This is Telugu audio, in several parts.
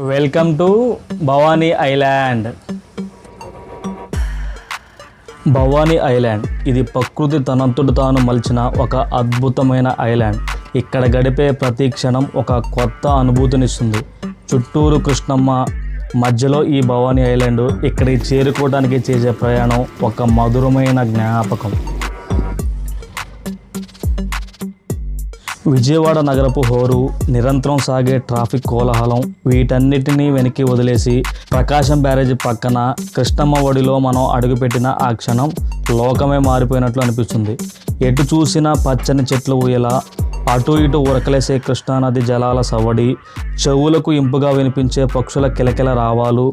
Welcome to Bhavani island. Bhavani island ఇది ప్రకృతి తనంతట తాను మలిచిన ఒక అద్భుతమైన ఐలాండ్. ఇక్కడ గడిపే ప్రతి క్షణం ఒక కొత్త అనుభూతినిస్తుంది. చుట్టూరు కృష్ణమ్మ, మధ్యలో ఈ భవానీ ఐలాండ్. ఇక్కడికి చేరుకోవడానికి చేసే ప్రయాణం ఒక మధురమైన జ్ఞాపకం. విజయవాడ నగరపు హోరు, నిరంతరం సాగే ట్రాఫిక్ కోలాహలం, వీటన్నిటినీ వెనక్కి వదిలేసి ప్రకాశం బ్యారేజీ పక్కన కృష్ణమ్మ ఒడిలో మనం అడుగుపెట్టిన ఆ క్షణం లోకమే మారిపోయినట్లు అనిపిస్తుంది. ఎటు చూసినా పచ్చని చెట్లు ఊయలా, అటు ఇటు ఉరకలేసే కృష్ణానది జలాల సవడి, చెవులకు ఇంపుగా వినిపించే పక్షుల కిలకిల రావాలు.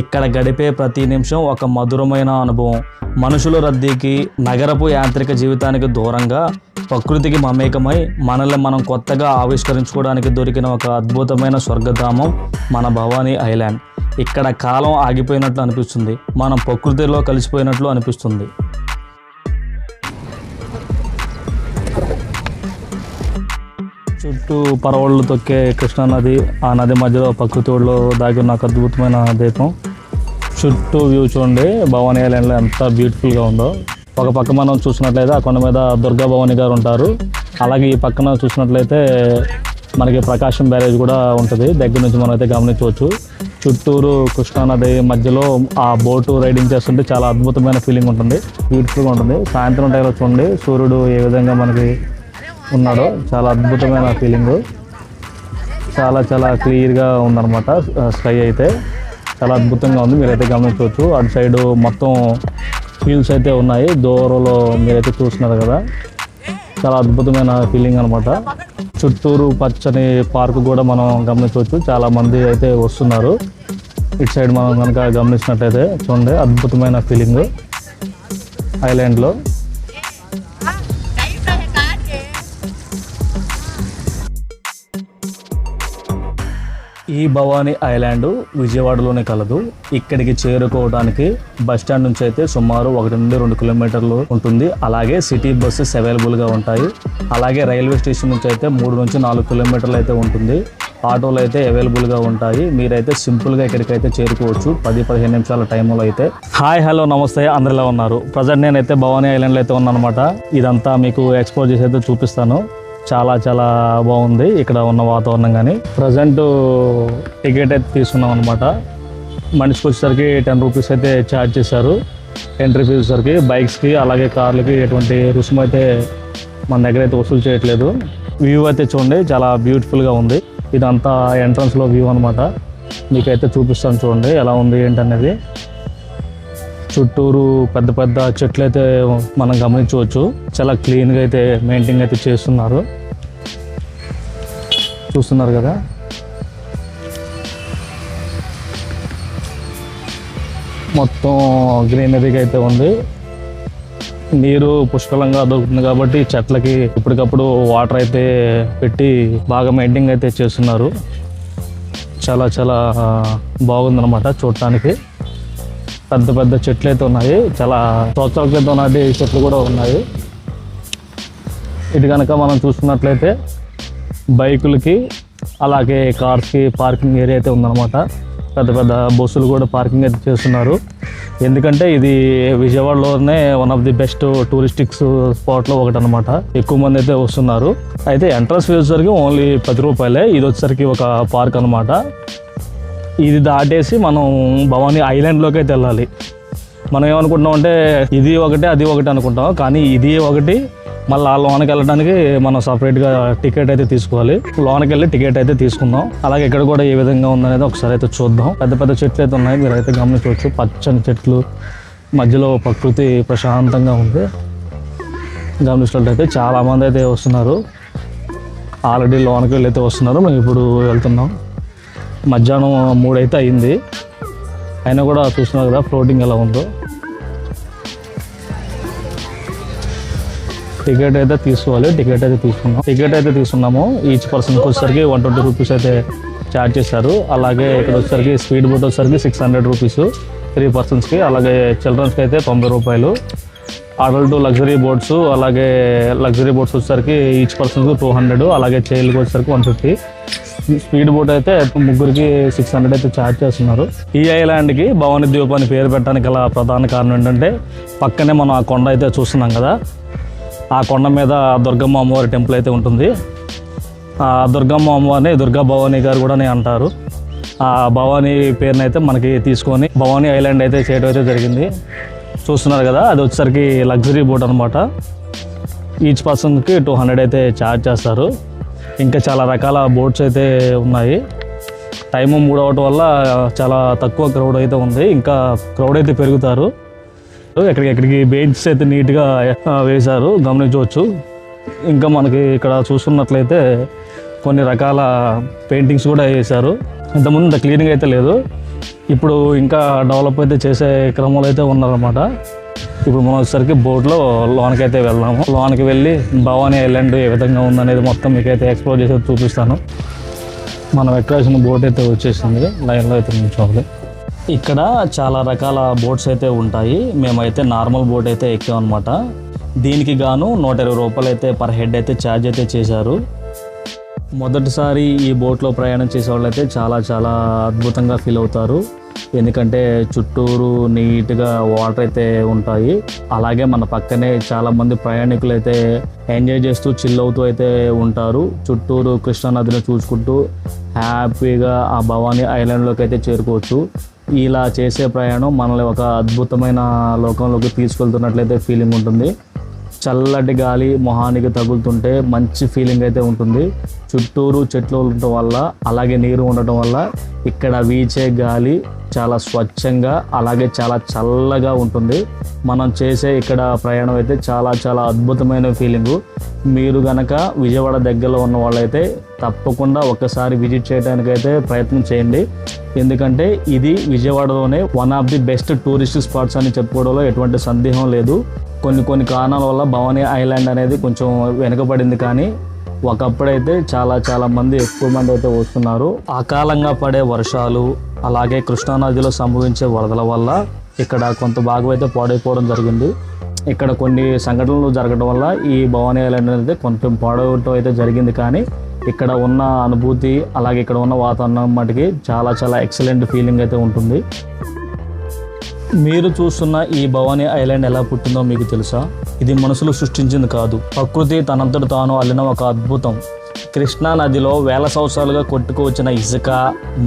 ఇక్కడ గడిపే ప్రతి నిమిషం ఒక మధురమైన అనుభవం. మనుషుల రద్దీకి, నగరపు యాంత్రిక జీవితానికి దూరంగా ప్రకృతికి మమేకమై మనల్ని మనం కొత్తగా ఆవిష్కరించుకోవడానికి దొరికిన ఒక అద్భుతమైన స్వర్గధామం మన భవానీ ఐలాండ్. ఇక్కడ కాలం ఆగిపోయినట్లు అనిపిస్తుంది, మనం ప్రకృతిలో కలిసిపోయినట్లు అనిపిస్తుంది. చుట్టూ పరవళ్ళు తొక్కే కృష్ణానది, ఆ నది మధ్యలో ప్రకృతి ఒడిలో దాగి నాకు అద్భుతమైన దీపం. చుట్టూ వ్యూ చూడండి, భవానీ ఐలాండ్లో ఎంత బ్యూటిఫుల్గా ఉందో. ఒక పక్క మనం చూసినట్లయితే ఆ కొండ మీద దుర్గా భవానీ గారు ఉంటారు. అలాగే ఈ పక్కన చూసినట్లయితే మనకి ప్రకాశం బ్యారేజ్ కూడా ఉంటుంది. దగ్గర నుంచి మనం అయితే గమనించవచ్చు. చుట్టూరు కృష్ణానది మధ్యలో ఆ బోటు రైడింగ్ చేస్తుంటే చాలా అద్భుతమైన ఫీలింగ్ ఉంటుంది, బ్యూటిఫుల్గా ఉంటుంది. సాయంత్రం టైంలో చూడండి సూర్యుడు ఏ విధంగా మనకి ఉన్నాడో, చాలా అద్భుతమైన ఫీలింగ్. చాలా చాలా క్లియర్గా ఉందన్నమాట. స్కై అయితే చాలా అద్భుతంగా ఉంది, మీరైతే గమనించవచ్చు. అటు సైడు మొత్తం ఫీల్స్ అయితే ఉన్నాయి, దూరంలో మీరైతే చూస్తున్నారు కదా. చాలా అద్భుతమైన ఫీలింగ్ అనమాట. చుట్టూరు పచ్చని పార్కు కూడా మనం గమనించవచ్చు. చాలామంది అయితే వస్తున్నారు. ఇటు సైడ్ మనం కనుక గమనించినట్లయితే చూడండి, అద్భుతమైన ఫీలింగ్ ఐలాండ్లో. ఈ భవానీ ఐలాండ్ విజయవాడలోనే కలదు. ఇక్కడికి చేరుకోవడానికి బస్టాండ్ నుంచి అయితే సుమారు 1 నుండి 2 కిలోమీటర్లు ఉంటుంది. అలాగే సిటీ బస్సెస్ అవైలబుల్గా ఉంటాయి. అలాగే రైల్వే స్టేషన్ నుంచి అయితే 3 నుంచి 4 కిలోమీటర్లు అయితే ఉంటుంది. ఆటోలు అయితే అవైలబుల్గా ఉంటాయి. మీరైతే సింపుల్గా ఇక్కడికైతే చేరుకోవచ్చు 10-15 నిమిషాల టైంలో అయితే. హాయ్, హలో, నమస్తే, అందరు ఎలా ఉన్నారు? ప్రజెంట్ నేనైతే భవానీ ఐలాండ్లో అయితే ఉన్నాను అనమాట. ఇదంతా మీకు ఎక్స్ప్లోర్ చేసి అయితే చూపిస్తాను. చాలా చాలా బాగుంది ఇక్కడ ఉన్న వాతావరణం. కానీ ప్రజెంట్ టికెట్ అయితే తీసుకున్నాం అనమాట. మనిషికి వచ్చేసరికి 10 రూపీస్ అయితే ఛార్జ్ చేశారు ఎంట్రీ ఫీజు సరికి. బైక్స్కి అలాగే కార్లకి ఎటువంటి రుసుము అయితే మన దగ్గర అయితే వసూలు చేయట్లేదు. వ్యూ అయితే చూడండి, చాలా బ్యూటిఫుల్గా ఉంది. ఇదంతా ఎంట్రన్స్లో వ్యూ అనమాట. మీకైతే చూపిస్తాను చూడండి ఎలా ఉంది ఏంటనేది. చుట్టూరు పెద్ద పెద్ద చెట్లు అయితే మనం గమనించవచ్చు. చాలా క్లీన్గా అయితే మెయింటైన్ అయితే చేస్తున్నారు, చూస్తున్నారు కదా. మొత్తం గ్రీనరీగా అయితే ఉంది. నీరు పుష్కలంగా దొరుకుతుంది కాబట్టి చెట్లకి ఇప్పటికప్పుడు వాటర్ అయితే పెట్టి బాగా మెయింటైన్ అయితే చేస్తున్నారు. చాలా చాలా బాగుందన్నమాట చూడటానికి. పెద్ద పెద్ద చెట్లు అయితే ఉన్నాయి, చాలా సంవత్సరాల క్రితం నాటి చెట్లు కూడా ఉన్నాయి. ఇది కనుక మనం చూసుకున్నట్లయితే బైకులకి అలాగే కార్స్కి పార్కింగ్ ఏరియా అయితే ఉందన్నమాట. పెద్ద పెద్ద బస్సులు కూడా పార్కింగ్ అయితే చేస్తున్నారు. ఎందుకంటే ఇది విజయవాడలోనే one of the best touristic స్పాట్లో ఒకటి అనమాట. ఎక్కువ మంది అయితే వస్తున్నారు. అయితే ఎంట్రన్స్ ఫీజు వచ్చేసరికి ఓన్లీ 10 రూపాయలే. ఇది వచ్చేసరికి ఒక పార్క్ అనమాట. ఇది దాటేసి మనం భవానీ ఐలాండ్లోకి అయితే వెళ్ళాలి. మనం ఏమనుకుంటున్నాం అంటే ఇది ఒకటి అది ఒకటి అనుకుంటాం, కానీ ఇది ఒకటి. మళ్ళీ ఆ లోనకి వెళ్ళడానికి మనం సపరేట్గా టికెట్ అయితే తీసుకోవాలి. లోనకి వెళ్ళి టికెట్ అయితే తీసుకుందాం. అలాగే ఇక్కడ కూడా ఏ విధంగా ఉందనేది ఒకసారి అయితే చూద్దాం. పెద్ద పెద్ద చెట్లు అయితే ఉన్నాయి, మీరు అయితే గమనించవచ్చు. పచ్చని చెట్లు మధ్యలో ప్రకృతి ప్రశాంతంగా ఉంది. గమనించినట్లయితే చాలామంది అయితే వస్తున్నారు. ఆల్రెడీ లోనకి వెళ్ళి అయితే వస్తున్నారు. మేము ఇప్పుడు వెళ్తున్నాం. మధ్యాహ్నం 3 అయితే అయింది, అయినా కూడా చూస్తున్నారు కదా ఫ్లోటింగ్ ఎలా ఉందో. టికెట్ అయితే తీసుకోవాలి. టికెట్ అయితే తీసుకున్నాము. ఈచ్ పర్సన్కి వచ్చేసరికి 120 రూపీస్ అయితే ఛార్జ్ చేశారు. అలాగే ఇక్కడ వచ్చేసరికి స్పీడ్ బోట్ వచ్చేసరికి 600 రూపీస్ 3 పర్సన్స్కి. అలాగే చిల్డ్రన్స్కి అయితే 90 రూపాయలు. అడల్ట్ లగ్జరీ బోట్స్, అలాగే లగ్జరీ బోట్స్ వచ్చేసరికి ఈచ్ పర్సన్కి 200, అలాగే చైల్డ్కి వచ్చేసరికి 150. స్పీడ్ బోట్ అయితే ముగ్గురికి 600 అయితే ఛార్జ్ చేస్తున్నారు. ఈ ఐలాండ్కి భవానీ ద్వీప్ అని పేరు పెట్టడానికి గల ప్రధాన కారణం ఏంటంటే పక్కనే మనం ఆ కొండ అయితే చూస్తున్నాం కదా, ఆ కొండ మీద దుర్గమ్మ అమ్మవారి టెంపుల్ అయితే ఉంటుంది. ఆ దుర్గమ్మ అమ్మవారిని దుర్గా భవానీ గారు కూడా అంటారు. ఆ భవానీ పేరుని అయితే మనకి తీసుకొని భవానీ ఐలాండ్ అయితే చేయడం అయితే జరిగింది. చూస్తున్నారు కదా, అది వచ్చేసరికి లగ్జరీ బోట్ అనమాట. ఈచ్ పర్సన్కి 200 అయితే ఛార్జ్ చేస్తారు. ఇంకా చాలా రకాల బోట్స్ అయితే ఉన్నాయి. టైము 3 అవటం వల్ల చాలా తక్కువ క్రౌడ్ అయితే ఉంది. ఇంకా క్రౌడ్ అయితే పెరుగుతారు. ఎక్కడికి బెంచెస్ అయితే నీట్గా వేశారు, గమనించవచ్చు. ఇంకా మనకి ఇక్కడ చూస్తున్నట్లయితే కొన్ని రకాల పెయింటింగ్స్ కూడా వేశారు. ఇంతకుముందు ఇంత క్లీనింగ్ అయితే లేదు, ఇప్పుడు ఇంకా డెవలప్ అయితే చేసే క్రమంలో అయితే ఉన్నారన్నమాట. ఇప్పుడు మనం వచ్చేసరికి బోట్లో లోనికి అయితే వెళ్దాము. లోనికి వెళ్ళి భవానీ ఐలాండ్ ఏ విధంగా ఉందనేది మొత్తం మీకైతే ఎక్స్ప్లోర్ చేసి చూపిస్తాను. మనం ఎక్కాల్సిన బోట్ అయితే వచ్చేసింది, లైన్లో అయితే నిల్చోవాలి. ఇక్కడ చాలా రకాల బోట్స్ అయితే ఉంటాయి. మేమైతే నార్మల్ బోట్ అయితే ఎక్కామన్నమాట. దీనికి గాను 120 రూపాయలు అయితే పర్ హెడ్ అయితే ఛార్జ్ అయితే చేశారు. మొదటిసారి ఈ బోట్లో ప్రయాణం చేసే వాళ్ళు అయితే చాలా చాలా అద్భుతంగా ఫీల్ అవుతారు. ఎందుకంటే చుట్టూరు నీట్గా వాటర్ అయితే ఉంటాయి. అలాగే మన పక్కనే చాలామంది ప్రయాణికులు అయితే ఎంజాయ్ చేస్తూ చిల్ అవుతూ అయితే ఉంటారు. చుట్టూరు కృష్ణానదిని చూసుకుంటూ హ్యాపీగా ఆ భవానీ ఐలాండ్లోకి అయితే చేరుకోవచ్చు. ఇలా చేసే ప్రయాణం మనల్ని ఒక అద్భుతమైన లోకంలోకి తీసుకెళ్తున్నట్లయితే ఫీలింగ్ ఉంటుంది. చల్లటి గాలి మొహానికి తగులుతుంటే మంచి ఫీలింగ్ అయితే ఉంటుంది. చుట్టూరు చెట్లు ఉండటం వల్ల, అలాగే నీరు ఉండటం వల్ల ఇక్కడ వీచే గాలి చాలా స్వచ్ఛంగా, అలాగే చాలా చల్లగా ఉంటుంది. మనం చేసే ఇక్కడ ప్రయాణం అయితే చాలా చాలా అద్భుతమైన ఫీలింగు. మీరు గనక విజయవాడ దగ్గరలో ఉన్న వాళ్ళైతే తప్పకుండా ఒకసారి విజిట్ చేయడానికైతే ప్రయత్నం చేయండి. ఎందుకంటే ఇది విజయవాడలోనే one of the best tourist spots అని చెప్పుకోవడంలో ఎటువంటి సందేహం లేదు. కొన్ని కారణాల వల్ల భవానీ ఐలాండ్ అనేది కొంచెం వెనుకబడింది, కానీ ఒకప్పుడైతే చాలా మంది ఎక్కువ మంది అయితే వస్తున్నారు. అకాలంగా పడే వర్షాలు, అలాగే కృష్ణానదిలో సంభవించే వరదల వల్ల ఇక్కడ కొంత భాగం అయితే పాడైపోవడం జరిగింది. ఇక్కడ కొన్ని సంఘటనలు జరగడం వల్ల ఈ భవానీ ఐలాండ్ అనేది కొంచెం పాడవటం అయితే జరిగింది. కానీ ఇక్కడ ఉన్న అనుభూతి, అలాగే ఇక్కడ ఉన్న వాతావరణం మటుకి చాలా ఎక్సలెంట్ ఫీలింగ్ అయితే ఉంటుంది. మీరు చూస్తున్న ఈ భవానీ ఐలాండ్ ఎలా పుట్టిందో మీకు తెలుసా? ఇది మనుషులు సృష్టించింది కాదు, ప్రకృతి తనంతట తాను అల్లిన ఒక అద్భుతం. కృష్ణా నదిలో వేల సంవత్సరాలుగా కొట్టుకువచ్చిన ఇసుక,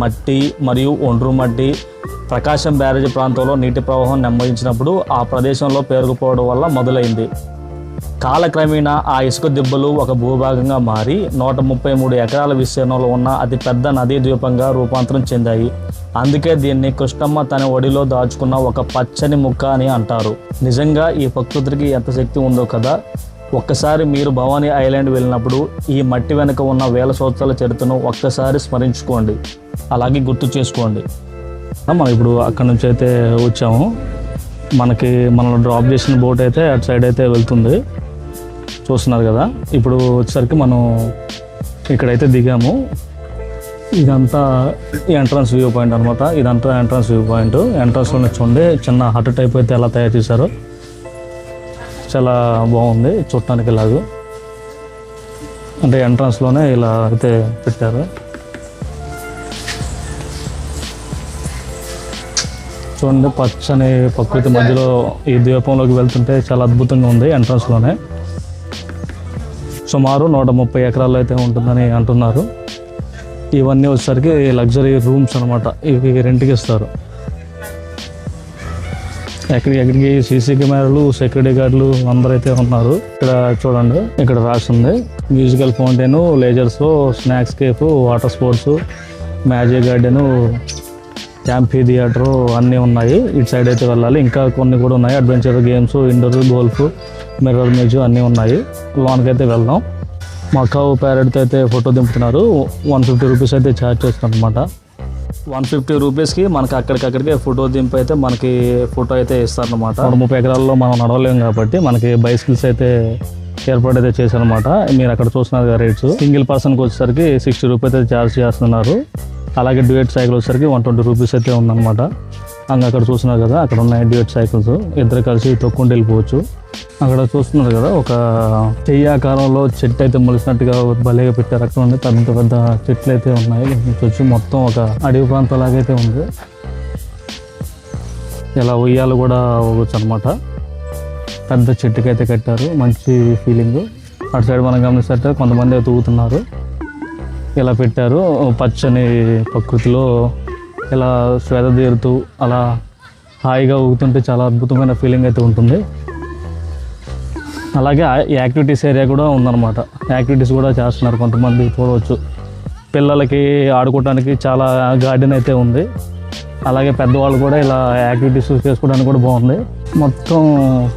మట్టి మరియు ఒండ్రు మట్టి ప్రకాశం బ్యారేజీ ప్రాంతంలో నీటి ప్రవాహం నెమ్మదించినప్పుడు ఆ ప్రదేశంలో పేరుకుపోవడం వల్ల మొదలైంది. కాలక్రమేణా ఆ ఇసుక దిబ్బలు ఒక భూభాగంగా మారి 133 ఎకరాల విస్తీర్ణంలో ఉన్న అతిపెద్ద నదీ ద్వీపంగా రూపాంతరం చెందాయి. అందుకే దీన్ని కృష్ణమ్మ తన ఒడిలో దాచుకున్న ఒక పచ్చని ముక్క అని అంటారు. నిజంగా ఈ ప్రకృతికి ఎంత శక్తి ఉందో కదా. ఒక్కసారి మీరు భవానీ ఐలాండ్ వెళ్ళినప్పుడు ఈ మట్టి వెనుక ఉన్న వేల సంవత్సరాల చరిత్రను ఒక్కసారి స్మరించుకోండి, అలాగే గుర్తు చేసుకోండి. మనం ఇప్పుడు అక్కడ నుంచి అయితే వచ్చాము. మనల్ని డ్రాప్ చేసిన బోట్ అయితే అటు సైడ్ అయితే వెళ్తుంది, చూస్తున్నారు కదా. ఇప్పుడు వచ్చేసరికి మనం ఇక్కడైతే దిగాము. ఇదంతా ఎంట్రన్స్ వ్యూ పాయింట్ అనమాట. ఇదంతా ఎంట్రన్స్ వ్యూ పాయింట్. ఎంట్రన్స్లో చూడండి చిన్న హట్ టైప్ అయితే ఎలా తయారు చేశారో, చాలా బాగుంది చూడటానికి. ఇలాగూ అంటే ఎంట్రన్స్లోనే ఇలా అయితే పెట్టారు. చూడండి, పచ్చని ప్రకృతి మధ్యలో ఈ ద్వీపంలోకి వెళ్తుంటే చాలా అద్భుతంగా ఉంది. ఎంట్రన్స్లోనే సుమారు 130 ఎకరాల్లో అయితే ఉంటుందని అంటున్నారు. ఇవన్నీ వచ్చేసరికి లగ్జరీ రూమ్స్ అనమాట. ఇవి రెంట్కి ఇస్తారు. ఎక్కడికి సీసీ కెమెరాలు, సెక్యూరిటీ గార్డులు అందరైతే ఉన్నారు. ఇక్కడ చూడండి, ఇక్కడ రాసింది musical fountain, lasers, snacks cafe, water sports, magic garden, క్యాంపీ థియేటర్ అన్నీ ఉన్నాయి. ఇటు సైడ్ అయితే వెళ్ళాలి. ఇంకా కొన్ని కూడా ఉన్నాయి, adventure games, indoor golf, mirror music అన్నీ ఉన్నాయి. లోన్కి అయితే వెళ్దాం. మకావు ప్యారెట్తో అయితే ఫోటో దింపుతున్నారు. 150 రూపీస్ అయితే ఛార్జ్ చేస్తున్నారు అనమాట. 150 రూపీస్కి మనకి అక్కడికి ఫోటో దింపు అయితే మనకి ఫోటో అయితే ఇస్తారనమాట. 30 ఎకరాల్లో మనం నడవలేము కాబట్టి మనకి బైసికల్స్ అయితే ఏర్పాటు అయితే చేశారనమాట. మీరు అక్కడ చూస్తున్నారు కదా రేట్స్. సింగిల్ పర్సన్కి వచ్చేసరికి 60 రూపీస్ అయితే ఛార్జ్ చేస్తున్నారు. అలాగే డ్యూయట్ సైకిల్ వచ్చేసరికి 120 రూపీస్ అయితే ఉందన్నమాట. అక్కడ చూస్తున్నారు కదా, అక్కడ ఉన్నాయి డ్యూట్ సైకిల్స్, ఇద్దరు కలిసి తొక్కుంటూ వెళ్ళిపోవచ్చు. అక్కడ చూస్తున్నారు కదా, ఒక చెయ్యి ఆకారంలో చెట్టు అయితే మొలిసినట్టుగా భలేగా పెట్టారు. అక్కడ ఉండే పెద్ద పెద్ద చెట్లు అయితే ఉన్నాయి. వచ్చి మొత్తం ఒక అడవి ప్రాంతం లాగైతే ఉంది. ఇలా ఉయ్యాలు కూడా పోవచ్చు అనమాట. పెద్ద చెట్టుకైతే కట్టారు, మంచి ఫీలింగ్. అటు సైడ్ మనం గమనిస్తే కొంతమంది తూగుతున్నారు. ఇలా పెట్టారు పచ్చని ప్రకృతిలో ఇలా శ్వేత తీరుతూ అలా హాయిగా ఊగుతుంటే చాలా అద్భుతమైన ఫీలింగ్ అయితే ఉంటుంది. అలాగే యాక్టివిటీస్ ఏరియా కూడా ఉందన్నమాట. యాక్టివిటీస్ కూడా చేస్తున్నారు కొంతమంది, చూడవచ్చు. పిల్లలకి ఆడుకోవడానికి చాలా గార్డెన్ అయితే ఉంది. అలాగే పెద్దవాళ్ళు కూడా ఇలా యాక్టివిటీస్ చేసుకోవడానికి కూడా బాగుంది. మొత్తం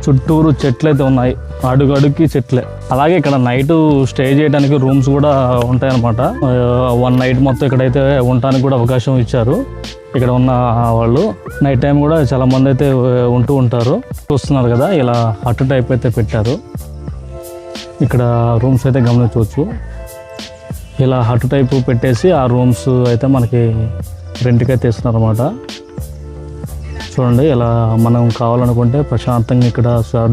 చుట్టూరు చెట్లు అయితే ఉన్నాయి, అడుగడుక్కి చెట్లే. అలాగే ఇక్కడ నైట్ స్టే చేయడానికి రూమ్స్ కూడా ఉంటాయన్నమాట. 1 నైట్ మొత్తం ఇక్కడైతే ఉండడానికి కూడా అవకాశం ఇచ్చారు. ఇక్కడ ఉన్న వాళ్ళు నైట్ టైం కూడా చాలా మంది అయితే ఉంటూ ఉంటారు. చూస్తున్నారు కదా, ఇలా హట్ టైప్ అయితే పెట్టారు. ఇక్కడ రూమ్స్ అయితే గమనించవచ్చు. ఇలా హట్ టైప్ పెట్టేసి ఆ రూమ్స్ అయితే మనకి రెంట్కి అయితే ఇస్తున్నారు అనమాట. చూడండి, ఇలా మనం కావాలనుకుంటే ప్రశాంతంగా ఇక్కడ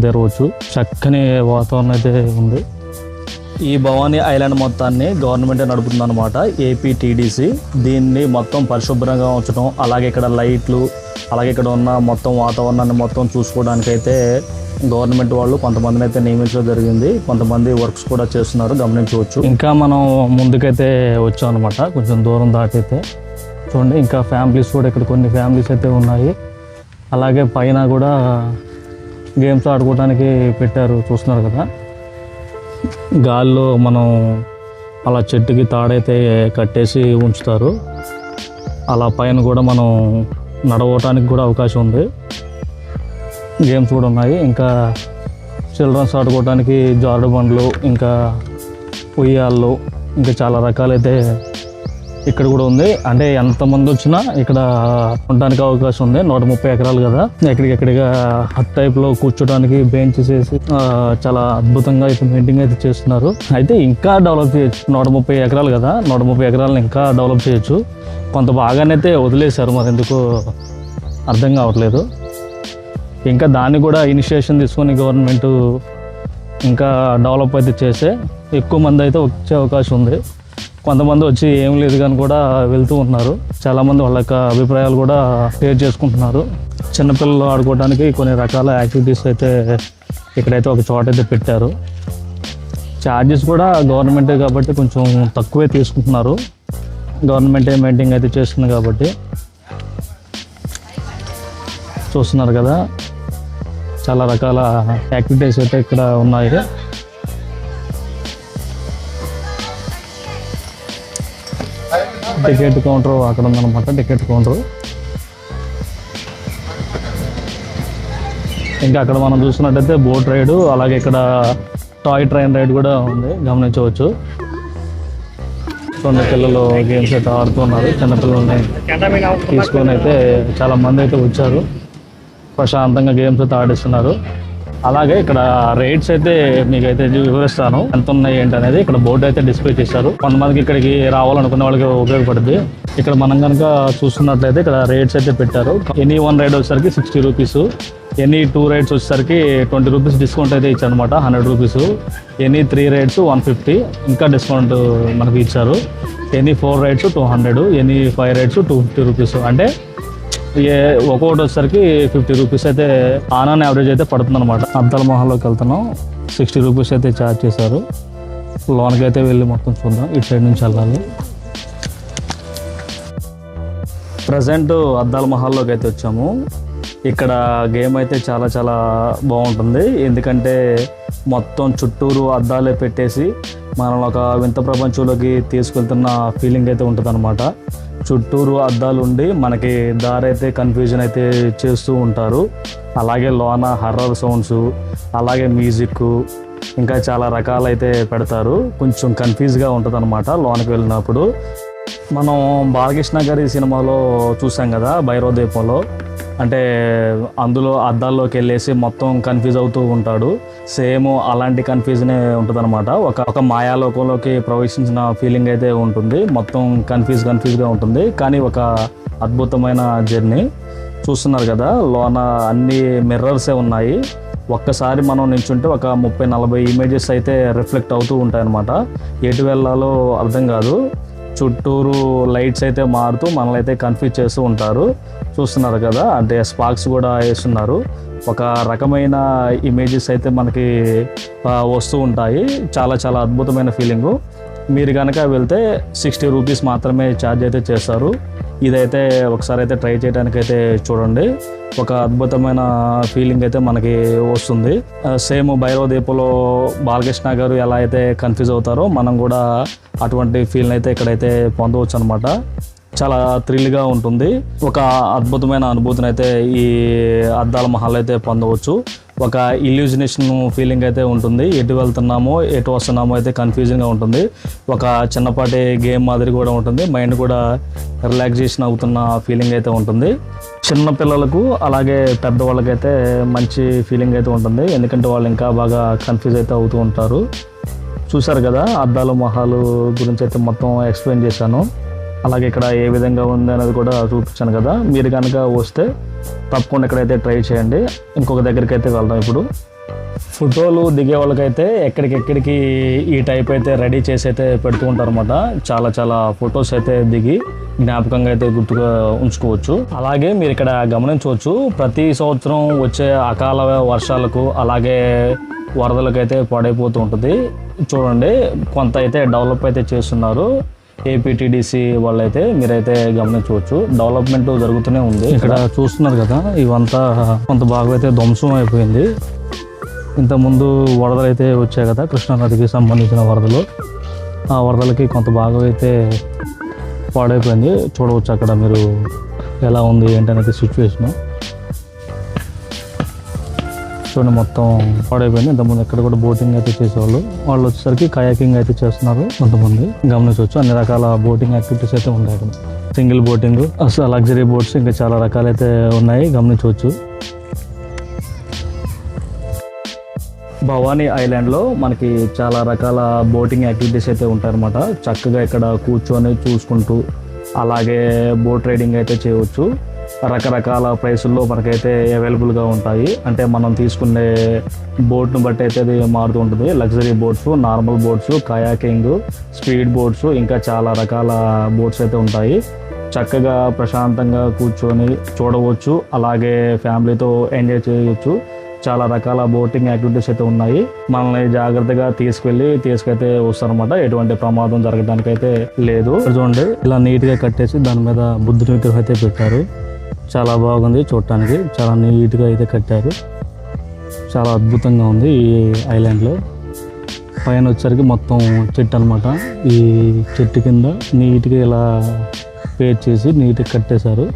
తీరవచ్చు. చక్కని వాతావరణం అయితే ఉంది. ఈ భవానీ ఐలాండ్ మొత్తాన్ని గవర్నమెంటే నడుపుతుంది అనమాట, ఏపీటీడీసీ. దీన్ని మొత్తం పరిశుభ్రంగా ఉంచడం, అలాగే ఇక్కడ లైట్లు, అలాగే ఇక్కడ ఉన్న మొత్తం వాతావరణాన్ని మొత్తం చూసుకోవడానికి అయితే గవర్నమెంట్ వాళ్ళు కొంతమందిని అయితే నియమించడం జరిగింది. కొంతమంది వర్క్స్ కూడా చేస్తున్నారు, గమనించవచ్చు. ఇంకా మనం ముందుకైతే వచ్చాం అనమాట, కొంచెం దూరం దాటైతే. చూడండి, ఇంకా ఫ్యామిలీస్ కూడా ఇక్కడ కొన్ని ఫ్యామిలీస్ అయితే ఉన్నాయి. అలాగే పైన కూడా గేమ్స్ ఆడుకోవడానికి పెట్టారు, చూస్తున్నారు కదా. గాల్లో మనం అలా చెట్టుకి తాడైతే కట్టేసి ఉంచుతారు. అలా పైన కూడా మనం నడవటానికి కూడా అవకాశం ఉంది. గేమ్స్ కూడా ఉన్నాయి. ఇంకా చిల్డ్రన్స్ ఆడుకోవడానికి జారుడు బండ్లు, ఇంకా ఉయ్యాళ్ళు, ఇంకా చాలా రకాలైతే ఇక్కడ కూడా ఉంది. అంటే ఎంతమంది వచ్చినా ఇక్కడ ఉండడానికి అవకాశం ఉంది. 130 ఎకరాలు కదా, ఎక్కడికెక్కడిగా హట్ టైప్లో కూర్చోడానికి బెంచెస్ వేసి చాలా అద్భుతంగా అయితే మెయింటైన్ అయితే చేస్తున్నారు. అయితే ఇంకా డెవలప్ చేయొచ్చు. 130 ఎకరాలు కదా, 130 ఎకరాలను ఇంకా డెవలప్ చేయొచ్చు. కొంత బాగానైతే వదిలేశారు, మరి ఎందుకు అర్థం కావట్లేదు. ఇంకా దాన్ని కూడా ఇనిషియేషన్ తీసుకొని గవర్నమెంట్ ఇంకా డెవలప్ అయితే చేస్తే ఎక్కువ మంది అయితే వచ్చే అవకాశం ఉంది. కొంతమంది వచ్చి ఏం లేదు కానీ కూడా వెళ్తూ ఉన్నారు. చాలామంది వాళ్ళ యొక్క అభిప్రాయాలు కూడా షేర్ చేసుకుంటున్నారు. చిన్నపిల్లలు ఆడుకోవడానికి కొన్ని రకాల యాక్టివిటీస్ అయితే ఇక్కడైతే ఒక చోట అయితే పెట్టారు. ఛార్జెస్ కూడా గవర్నమెంటే కాబట్టి కొంచెం తక్కువే తీసుకుంటున్నారు. గవర్నమెంటే మెయింటైన్ అయితే చేస్తుంది కాబట్టి. చూస్తున్నారు కదా, చాలా రకాల యాక్టివిటీస్ అయితే ఇక్కడ ఉన్నాయి. టికెట్ కౌంటర్ అక్కడ ఉందన్నమాట, టికెట్ కౌంటర్. ఇంకా అక్కడ మనం చూస్తున్నట్టయితే బోట్ రైడ్, అలాగే ఇక్కడ టాయ్ ట్రైన్ రైడ్ కూడా ఉంది, గమనించవచ్చు. చూడండి, పిల్లలు గేమ్స్ అయితే ఆడుతున్నారు. చిన్నపిల్లల్ని తీసుకొని అయితే చాలా మంది అయితే వచ్చారు. ప్రశాంతంగా గేమ్స్ అయితే ఆడిస్తున్నారు. అలాగే ఇక్కడ రేట్స్ అయితే మీకైతే వివరిస్తాను, ఎంత ఉన్నాయి ఏంటి అనేది. ఇక్కడ బోర్డు అయితే డిస్ప్లే చేశారు. కొంతమందికి ఇక్కడికి రావాలనుకునే వాళ్ళకి ఉపయోగపడుతుంది. ఇక్కడ మనం కనుక చూస్తున్నట్లయితే ఇక్కడ రేట్స్ అయితే పెట్టారు. ఎనీ 1 రైడ్ వచ్చేసరికి 60 రూపీస్, ఎనీ 2 రైడ్స్ వచ్చేసరికి 20 రూపీస్ డిస్కౌంట్ అయితే ఇచ్చారనమాట, 100 రూపీస్. ఎనీ 3 రైడ్స్ 150 ఇంకా డిస్కౌంట్ మనకి ఇచ్చారు. Any 4 rides 200, any 5 rides 250 rupees. అంటే ఒక్కొక్కటి వచ్చేసరికి 50 రూపీస్ అయితే ఆన్ యావరేజ్ అయితే పడుతుంది అనమాట. అద్దాల మహల్లోకి వెళ్తున్నాం, 60 రూపీస్ అయితే ఛార్జ్ చేశారు. లోన్కి అయితే వెళ్ళి మొత్తం చూద్దాం, ఇటు సైడ్ నుంచి వెళ్ళాలి. ప్రజెంట్ అద్దాల మహల్లోకి అయితే వచ్చాము. ఇక్కడ గేమ్ అయితే చాలా చాలా బాగుంటుంది. ఎందుకంటే మొత్తం చుట్టూరు అద్దాలే పెట్టేసి మనం ఒక వింత ప్రపంచంలోకి తీసుకెళ్తున్న ఫీలింగ్ అయితే ఉంటుంది అనమాట. చుట్టూరు అద్దాలు ఉండి మనకి దారి అయితే కన్ఫ్యూజన్ అయితే చేస్తూ ఉంటారు. అలాగే లోన హర్రర్ సౌండ్స్, అలాగే మ్యూజిక్, ఇంకా చాలా రకాలైతే పెడతారు. కొంచెం కన్ఫ్యూజ్గా ఉంటుంది అనమాట లోనకి వెళ్ళినప్పుడు. మనం బాలకృష్ణ గారి సినిమాలో చూసాం కదా, భైరవ దీపంలో. అంటే అందులో అద్దాల్లోకి వెళ్ళేసి మొత్తం కన్ఫ్యూజ్ అవుతూ ఉంటాడు. సేమ్ అలాంటి కన్ఫ్యూజనే ఉంటుంది అనమాట. ఒక మాయాలోకంలోకి ప్రవేశించిన ఫీలింగ్ అయితే ఉంటుంది. మొత్తం కన్ఫ్యూజ్గా ఉంటుంది, కానీ ఒక అద్భుతమైన జర్నీ. చూస్తున్నారు కదా, లోన అన్ని మిర్రర్సే ఉన్నాయి. ఒక్కసారి మనం నిల్చుంటే ఒక 30-40 ఇమేజెస్ అయితే రిఫ్లెక్ట్ అవుతూ ఉంటాయన్నమాట. ఎటు వెళ్ళాలో అర్థం కాదు. చుట్టూరు లైట్స్ అయితే మారుతూ మనల్ని అయితే కన్ఫ్యూజ్ చేస్తూ ఉంటారు. చూస్తున్నారు కదా, అంటే స్పార్క్స్ కూడా వేస్తున్నారు. ఒక రకమైన ఇమేజెస్ అయితే మనకి వస్తూ ఉంటాయి. చాలా చాలా అద్భుతమైన ఫీలింగు. మీరు కనుక వెళ్తే 60 రూపీస్ మాత్రమే ఛార్జ్ అయితే చేస్తారు. ఇదైతే ఒకసారి అయితే ట్రై చేయడానికి అయితే చూడండి. ఒక అద్భుతమైన ఫీలింగ్ అయితే మనకి వస్తుంది. సేమ్ భైరవ దీపంలో బాలకృష్ణ గారు ఎలా అయితే కన్ఫ్యూజ్ అవుతారో మనం కూడా అటువంటి ఫీల్ అయితే ఇక్కడైతే పొందవచ్చు అనమాట. చాలా థ్రిల్గా ఉంటుంది. ఒక అద్భుతమైన అనుభూతిని అయితే ఈ అద్దాల మహల్ అయితే పొందవచ్చు. ఒక ఇల్యూజినేషన్ ఫీలింగ్ అయితే ఉంటుంది. ఎటు వెళ్తున్నామో ఎటు వస్తున్నామో అయితే కన్ఫ్యూజింగ్గా ఉంటుంది. ఒక చిన్నపాటి గేమ్ మాదిరి కూడా ఉంటుంది. మైండ్ కూడా రిలాక్సేషన్ అవుతున్న ఫీలింగ్ అయితే ఉంటుంది. చిన్న పిల్లలకు అలాగే పెద్దవాళ్ళకైతే మంచి ఫీలింగ్ అయితే ఉంటుంది. ఎందుకంటే వాళ్ళు ఇంకా బాగా కన్ఫ్యూజ్ అయితే అవుతూ ఉంటారు. చూసారు కదా, అద్దాల మహాలు గురించి అయితే మొత్తం ఎక్స్ప్లెయిన్ చేశాను. అలాగే ఇక్కడ ఏ విధంగా ఉంది అనేది కూడా చూపించాను కదా. మీరు కనుక వస్తే తప్పకుండా ఇక్కడైతే ట్రై చేయండి. ఇంకొక దగ్గరికి అయితే వెళ్దాం. ఇప్పుడు ఫోటోలు దిగే వాళ్ళకైతే ఎక్కడికెక్కడికి ఈ టైప్ అయితే రెడీ చేసి అయితే పెడుతూ ఉంటారు అనమాట. చాలా చాలా ఫొటోస్ అయితే దిగి జ్ఞాపకంగా అయితే గుర్తుగా ఉంచుకోవచ్చు. అలాగే మీరు ఇక్కడ గమనించవచ్చు, ప్రతి సంవత్సరం వచ్చే అకాల వర్షాలకు అలాగే వరదలకు అయితే పాడైపోతూ ఉంటుంది. చూడండి, కొంత అయితే డెవలప్ అయితే చేస్తున్నారు ఏపీటీడీసీ వాళ్ళైతే. మీరైతే గమనించవచ్చు, డెవలప్మెంట్ జరుగుతూనే ఉంది. ఇక్కడ చూస్తున్నారు కదా, ఇవంతా కొంత బాగా అయితే ధ్వంసం అయిపోయింది. ఇంతకుముందు వరదలు అయితే వచ్చాయి కదా, కృష్ణానదికి సంబంధించిన వరదలు. ఆ వరదలకి కొంత బాగా అయితే పాడైపోయింది. చూడవచ్చు అక్కడ మీరు ఎలా ఉంది ఏంటనేది సిచ్యువేషను. చూడండి, మొత్తం పాడైపోయింది. ఇంతకుముందు ఎక్కడ కూడా బోటింగ్ అయితే చేసేవాళ్ళు, వాళ్ళు వచ్చేసరికి కయాకింగ్ అయితే చేస్తున్నారు కొంతమంది. గమనించవచ్చు, అన్ని రకాల బోటింగ్ యాక్టివిటీస్ అయితే ఉన్నాయి అక్కడ. సింగిల్ బోటింగ్, అసలు లగ్జరీ బోట్స్, ఇంకా చాలా రకాలైతే ఉన్నాయి, గమనించవచ్చు. భవానీ ఐలాండ్లో మనకి చాలా రకాల బోటింగ్ యాక్టివిటీస్ అయితే ఉంటాయన్నమాట. చక్కగా ఇక్కడ కూర్చొని చూసుకుంటూ అలాగే బోట్ రైడింగ్ అయితే చేయవచ్చు. రకరకాల ప్రైసుల్లో మనకైతే అవైలబుల్గా ఉంటాయి. అంటే మనం తీసుకునే బోట్ను బట్టి అయితే అది మారుతూ ఉంటుంది. Luxury boats, normal boats, kayaking, speed boats, ఇంకా చాలా రకాల బోట్స్ అయితే ఉంటాయి. చక్కగా ప్రశాంతంగా కూర్చొని చూడవచ్చు. అలాగే ఫ్యామిలీతో ఎంజాయ్ చేయవచ్చు. చాలా రకాల బోటింగ్ యాక్టివిటీస్ అయితే ఉన్నాయి. మనల్ని జాగ్రత్తగా తీసుకైతే వస్తారనమాట. ఎటువంటి ప్రమాదం జరగడానికి అయితే లేదు. చూడండి, ఇలా నీట్గా కట్టేసి దాని మీద బుద్ధుని విగ్రహం అయితే పెట్టారు. చాలా బాగుంది చూడటానికి. చాలా నీట్గా అయితే కట్టారు. చాలా అద్భుతంగా ఉంది ఈ ఐలాండ్లో. పైన వచ్చేసరికి మొత్తం చెట్టు అనమాట. ఈ చెట్టు కింద నీట్గా ఇలా పేర్ చేసి నీట్గా కట్టేశారు.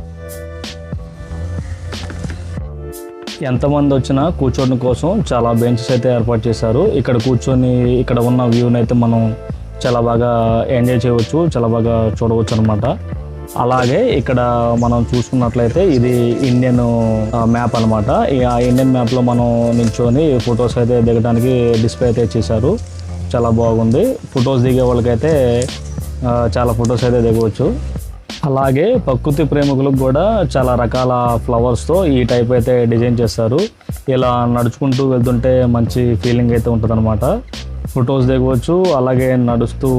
ఎంతమంది వచ్చినా కూర్చోవడం కోసం చాలా బెంచెస్ అయితే ఏర్పాటు చేశారు. ఇక్కడ కూర్చొని ఇక్కడ ఉన్న వ్యూని అయితే మనం చాలా బాగా ఎంజాయ్ చేయవచ్చు, చాలా బాగా చూడవచ్చు అనమాట. అలాగే ఇక్కడ మనం చూసుకున్నట్లయితే ఇది ఇండియన్ మ్యాప్ అనమాట. ఆ ఇండియన్ మ్యాప్లో మనం నిల్చొని ఫొటోస్ అయితే దిగడానికి డిస్ప్లే అయితే చేశారు. చాలా బాగుంది. ఫొటోస్ దిగే వాళ్ళకైతే చాలా ఫొటోస్ అయితే దిగవచ్చు. అలాగే ప్రకృతి ప్రేమికులకు కూడా చాలా రకాల ఫ్లవర్స్తో ఈ టైప్ అయితే డిజైన్ చేస్తారు. ఇలా నడుచుకుంటూ వెళ్తుంటే మంచి ఫీలింగ్ అయితే ఉంటుంది అనమాట. ఫొటోస్ దిగవచ్చు, అలాగే నడుస్తూ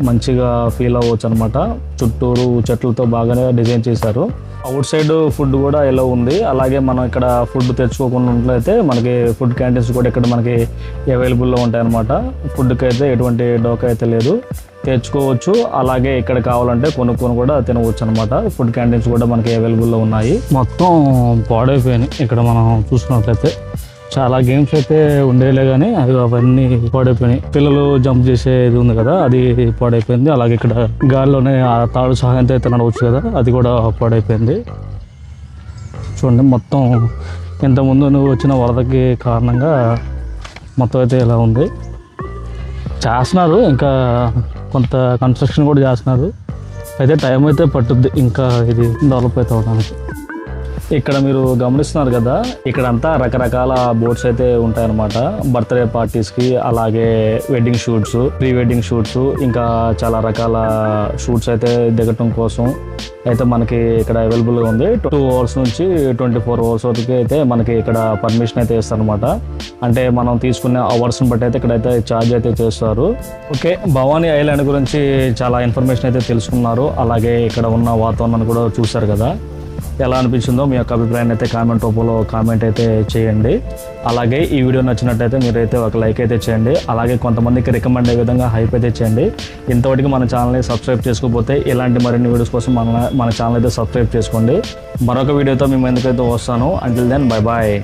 మంచిగా ఫీల్ అవ్వచ్చు అనమాట. చుట్టూరు చెట్లతో బాగానే డిజైన్ చేశారు. అవుట్ సైడ్ ఫుడ్ కూడా ఎలా ఉంది. అలాగే మనం ఇక్కడ ఫుడ్ తెచ్చుకోకుండా ఉన్నట్లయితే మనకి ఫుడ్ క్యాంటీన్స్ కూడా ఇక్కడ మనకి అవైలబుల్లో ఉంటాయి అనమాట. ఫుడ్కి అయితే ఎటువంటి డోకా అయితే లేదు, తెచ్చుకోవచ్చు. అలాగే ఇక్కడ కావాలంటే కొనుక్కొని కూడా తినవచ్చు అనమాట. ఫుడ్ క్యాంటీన్స్ కూడా మనకి అవైలబుల్లో ఉన్నాయి. మొత్తం పాడైపోయినాయి. ఇక్కడ మనం చూసుకున్నట్లయితే చాలా గేమ్స్ అయితే ఉండేలే కానీ అవన్నీ పాడైపోయినాయి. పిల్లలు జంప్ చేసేది ఉంది కదా, అది పాడైపోయింది. అలాగే ఇక్కడ గాలిలోనే ఆ తాడు సహాయంతో అయితే నడవచ్చు కదా, అది కూడా పాడైపోయింది. చూడండి, మొత్తం ఇంతకుముందు వచ్చిన వరదకి కారణంగా మొత్తం అయితే ఇలా ఉంది. చేస్తున్నారు, ఇంకా కొంత కన్స్ట్రక్షన్ కూడా చేస్తున్నారు. అయితే టైం అయితే పట్టుద్ది ఇంకా ఇది డెవలప్ అయితే అవడానికి. ఇక్కడ మీరు గమనిస్తున్నారు కదా, ఇక్కడ అంతా రకరకాల బోట్స్ అయితే ఉంటాయన్నమాట. బర్త్డే పార్టీస్కి, అలాగే wedding shoots, pre wedding shoots, ఇంకా చాలా రకాల షూట్స్ అయితే దిగటం కోసం అయితే మనకి ఇక్కడ అవైలబుల్గా ఉంది. 2 hours నుంచి 24 hours వరకు అయితే మనకి ఇక్కడ పర్మిషన్ అయితే ఇస్తారనమాట. అంటే మనం తీసుకునే అవర్స్ని బట్టి అయితే ఇక్కడైతే ఛార్జ్ అయితే చేస్తారు. ఓకే, భవానీ ఐలాండ్ గురించి చాలా ఇన్ఫర్మేషన్ అయితే తెలుసుకున్నారు. అలాగే ఇక్కడ ఉన్న వాతావరణాన్ని కూడా చూశారు కదా. ఎలా అనిపించిందో మీ యొక్క అభిప్రాయాన్ని అయితే కామెంట్ రూపంలో కామెంట్ అయితే చేయండి. అలాగే ఈ వీడియో నచ్చినట్టయితే మీరైతే ఒక లైక్ అయితే చేయండి. అలాగే కొంతమందికి రికమెండ్ అయ్యే విధంగా హైప్ అయితే చేయండి. ఇంతవరకు మన ఛానల్ని సబ్స్క్రైబ్ చేసుకోకపోతే ఇలాంటి మరిన్ని వీడియోస్ కోసం మన ఛానల్ అయితే సబ్స్క్రైబ్ చేసుకోండి. మరొక వీడియోతో మేము ఎందుకైతే వస్తాను. Until then bye bye.